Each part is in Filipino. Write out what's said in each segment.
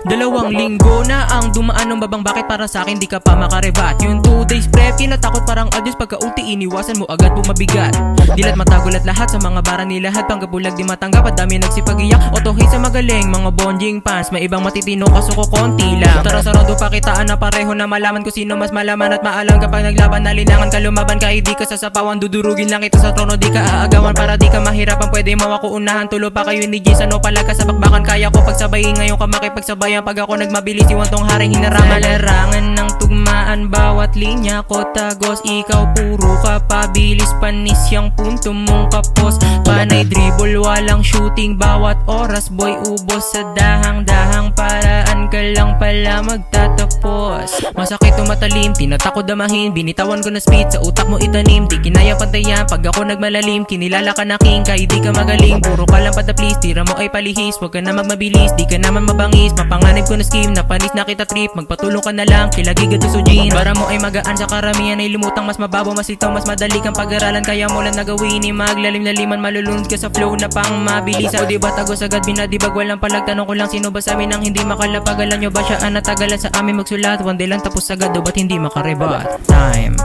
2 linggo na ang dumaan ng babang, bakit para sa akin di ka pa makarebat? Yung 2 days prep, kinatakot parang adyos, pagka-ulti iniwasan mo agad bumabigat. Dilat matagulat lahat sa mga bara ni lahat, panggabulag di matanggap at dami nagsipag-iyak. Otohit sa magaling, mga bonjing fans, may ibang matitino kaso ko konti lang. Tara sarado pakitaan na pareho na malaman ko sino mas malaman at maalam kapag naglaban, nalinangan ka lumaban kahit di ka sasapawan, dudurugin lang kita sa trono, di ka aagawan para di ka mahirapan, pwede mo ako unahan, tulo pa kayo ni Jason o palag ka sa bakbakan, kaya ko pagsabayin ngayon ka makipagsabayan pag ako nagmabilis, iwan tong haring hinaraman. Larangan ng tugmaan, bawat linya ko tagos, ikaw puro ka pabilis, panis yung punto mong kapos, panay dribble walang shooting, bawat oras boy ubos sa dahang-dahang, paraan ka lang pala magtatapos. Masakit o matalim, tinatakot damahin, binitawan ko na speed, sa utak mo itanim, di kinaya pantayan pag ako nagmalalim, kinilala ka na king, kahit di ka magaling, puro ka lang pada please, tira mo ay palihis, wag ka na magmabilis, di ka naman mabangis, mapanganib ko na scheme, napanis na kita trip, magpatulong ka na lang, kilagig at usujin, para mo ay magaan sa karamihan, ay lumutang mas mababaw, mas ito, mas madali kang pag-aralan, kaya mo lang nagawin, maglalim-laliman, malulunod ka sa flow na pang mabilis. O diba tagos agad binadibag, walang palagtanong ko lang, sino ba sa amin ang hindi makalapag, alam nyo ba siya ang natagalan sa amin magsulat, one day lang tapos agad, o ba't hindi makarebat? Time.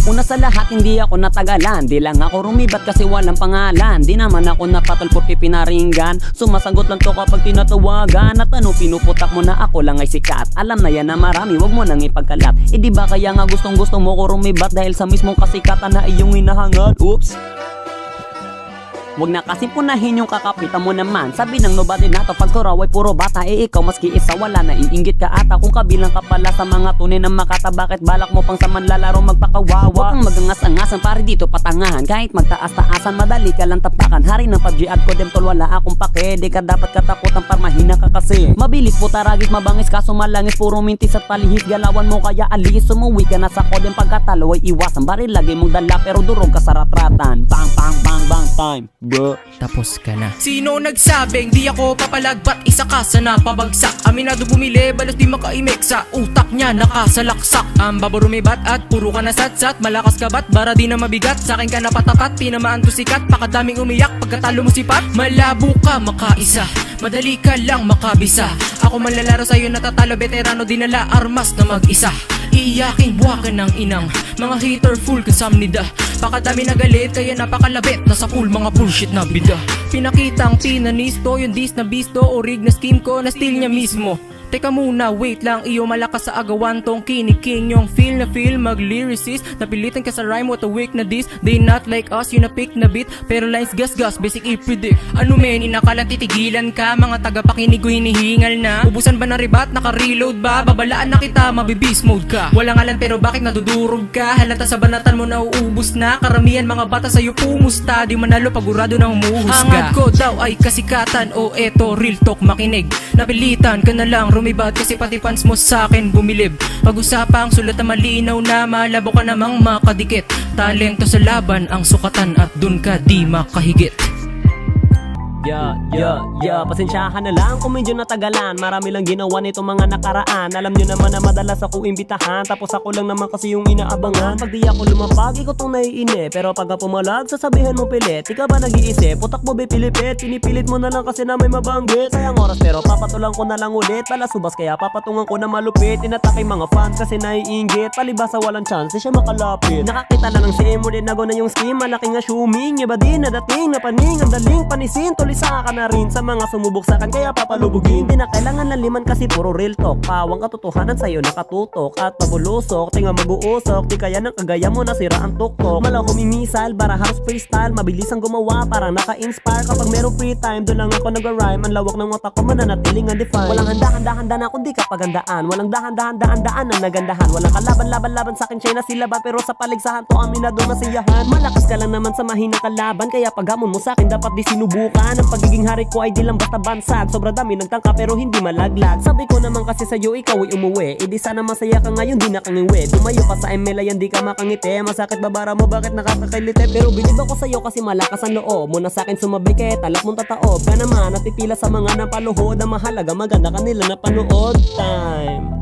Una sa lahat, hindi ako natagalan, di lang ako rumibat kasi walang pangalan, di naman ako napatol porque pinaringgan, sumasagot lang to kapag tinatawagan, at ano pinuputak mo na ako lang ay sikat, alam na yan na marami, wag mo nang ipagkalat, di ba kaya nga gustong gusto mo ko rumibat dahil sa mismong kasikatan na iyong hinahangad. Oops. Wag na kasi punahin yung kakapitan mo naman, sabi ng nobody na to pag suraw ay puro bata, ikaw maski isa wala na, iinggit ka ata kung kabilang ka pala sa mga tunay na makata, bakit balak mo pang sa manlalaro magpakawawa? Huwag kang magangas-angasan pare dito patangahan, kahit magtaas-taasan madali ka lang tapakan, hari ng PUBG at Kodem tol wala akong pake, di ka dapat katakutan par mahina ka kasi, mabilis puta ragis mabangis kaso malangis, puro mintis at palihis, galawan mo kaya alis, sumuwi ka na sa Kodem, pagkatalo ay iwasan, baril lagi mong dala pero durog ka sa ratratan, bang bang bang bang time bro. Tapos ka na. Sino nagsabing di ako papalag, ba't isa ka sa napabagsak? Aminado bumili, balas di makaimik, sa utak niya nakasalaksak. Ang babo rumibat at puro ka na satsat, malakas ka ba't bara di na mabigat, sa akin ka napatakat, tinamaan to sikat, pakadaming umiyak pagkatalo mo sipat, malabo ka makaisa, madali ka lang makabisa, ako manlalaro sa'yo natatalo, veterano dinala armas na mag-isa, iyaking buwakan ng inang mga hater full kasamnida, pakadami na galit kaya napakalabit, nasa pool mga bullshit na bida, pinakitang pinanisto yung dis na bisto, o rig na scheme ko na steal niya mismo. Teka muna, wait lang, iyo malakas sa agawan tong kiniking yung feel na feel, mag-lyricist, napilitan ka sa rhyme, what a weak na this, they not like us, yun na pick na beat, pero lines gas-gas, basic i-predict, ano men, inakalang titigilan ka, mga tagapakinig ko hinihingal na, ubusan ba na ribat, naka-reload ba, babalaan na kita, mabibis mode ka, walang alam pero bakit nadudurog ka, halata sa banatan mo na uubos na, karamihan mga bata sa'yo pumusta, di manalo pagurado na humuhusga, hangad ko daw ay kasikatan, o eto real talk makinig, napilitan ka na lang rumibat kasi pati fans mo sa'kin bumilib, pag-usapang sulat na malinaw na malabo ka namang makadikit, talento sa laban ang sukatan at dun ka di makahigit. Pasensyahan na lang kung medyo natagalan, marami lang ginawa nito mga nakaraan, alam nyo naman na madalas ako imbitahan, tapos ako lang naman kasi yung inaabangan, pag di ako lumapag ikaw tong naiinip, pero pag pumalag sasabihan mo pilit, ikaw ba nag-iisip, putak mo bipilipit, pinipilit mo na lang kasi na may mabanggit, sayang oras pero papatulang ko na lang ulit, palasubas kaya papatungan ko na malupit, tinatake mga fans kasi naiinggit, palibasa walang chance siya makalapit, nakakita na ng CM mo din nago na yung scheme, malaking assuming, iba din na dating na paning, ang daling panisin, tulisa ka na rin sa mga sumubok sa akin kaya papalubugin, hindi na kailangan laliman kasi puro real talk, pawang katotohanan sa'yo nakatutok at pabulusok, tinga mag-uusok, di kaya ng kagaya mo nasira ang tuktok, malang humimisal, bara halos freestyle, mabilis ang gumawa, parang naka-inspire, kapag merong free time, doon lang ako nag-rhyme, ang lawak ng otak ko mananatiling undefined, walang handa-handa na kundi kapagandaan, walang dahan-dahan ang nagandahan, walang kalaban-laban sa akin siya na sila ba, pero sa paligsahan to aminado masiyahan, malakas ka lang naman sa mahina kalaban, kaya paghamon mo sa akin dapat di sinubukan, ang pagiging hari ko ay di lang basta bansag, sobra dami nagtangka pero hindi malaglag, sabi ko naman kasi sa'yo ikaw ay umuwi, edi sana masaya ka ngayon di na kangiwi, tumayo ka sa ML yan di ka makangiti, masakit babara mo bakit nakakakilite, pero bilib ako sa'yo kasi malakas ang loob mo na sa'kin sumabi kaya talak mong tataob ka naman at pipila sa mga napaluhod, ang mahalaga maganda kanila na panood time.